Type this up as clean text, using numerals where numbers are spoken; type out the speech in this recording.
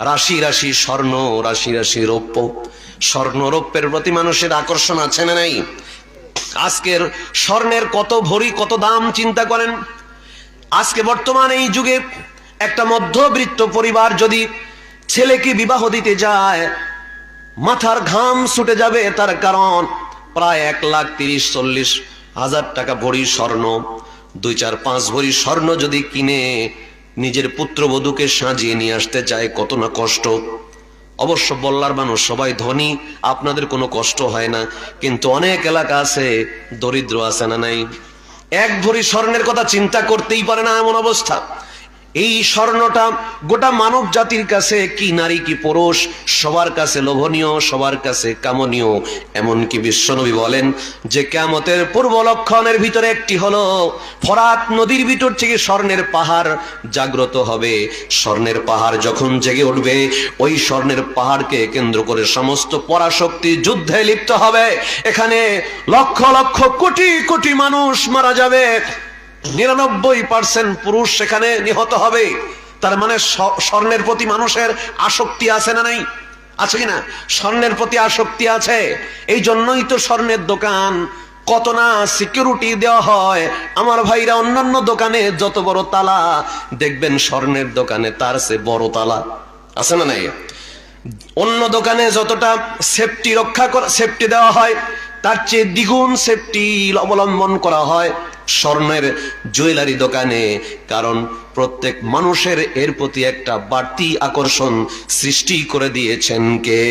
রাশি রাশি স্বর্ণ, রাশি রাশি রৌপ্য। স্বর্ণ রৌপ্যের প্রতি মানুষের আকর্ষণ আছে না নাই? আজকের স্বর্ণের কত ভরি, কত দাম চিন্তা করেন। আজকে বর্তমান এই যুগে একটা মধ্যবিত্ত পরিবার যদি ছেলেকে বিবাহ দিতে যায়, মাথার ঘাম ছুটে যাবে। তার কারণ প্রায় 1,30,40,000 টাকা ভরি স্বর্ণ। 2-4-5 ভরি স্বর্ণ যদি কিনে নিজের পুত্রবধূকে সাজিয়ে নিয়ে আসতে চায়, কত না কষ্ট। অবশ্য বল্লার মানুষ সবাই ধনী, আপনাদের কোনো কষ্ট হয় না, কিন্তু অনেক এলাকা আছে দরিদ্র, আছে না নাই? 1 ভরি স্বর্ণের কথা চিন্তা করতেই পারে না, এমন অবস্থা। এই স্বর্ণটা গোটা মানব জাতির কাছে, কি নারী কি পুরুষ, সবার কাছে লোভনীয়, সবার কাছে কামনীয়। এমনকি বিশ্বনবী বলেন যে কিয়ামতের পূর্ব লক্ষণের ভিতরে একটি হলো ফরাত নদীর ভিতর থেকে স্বর্ণের পাহাড় জাগ্রত হবে। স্বর্ণের পাহাড় যখন জেগে উঠবে, ওই স্বর্ণের পাহাড়কে কেন্দ্র করে সমস্ত পরাশক্তি যুদ্ধে লিপ্ত হবে। এখানে লক্ষ লক্ষ কোটি কোটি মানুষ মারা যাবে, 99% পুরুষ সেখানে নিহত হবে। তার মানে স্বর্ণের প্রতি মানুষের আসক্তি আছে না নাই? আছে কিনা? স্বর্ণের প্রতি আসক্তি আছে। এই জন্যই তো স্বর্ণের দোকান কত না সিকিউরিটি দেওয়া হয়। আমার ভাইরা, অন্যান্য দোকানে যত বড় তালা দেখবেন, স্বর্ণের দোকানে তার চেয়ে বড় তালা, আছে না নাই? অন্য দোকানে যতটা সেফটি দেওয়া হয়, তার চেয়ে দ্বিগুণ সেফটি অবলম্বন করা হয় স্বর্ণের জুয়েলারি দোকানে। কারণ প্রত্যেক মানুষের এর প্রতি একটা বাড়তি আকর্ষণ সৃষ্টি করে দিয়েছেন কে?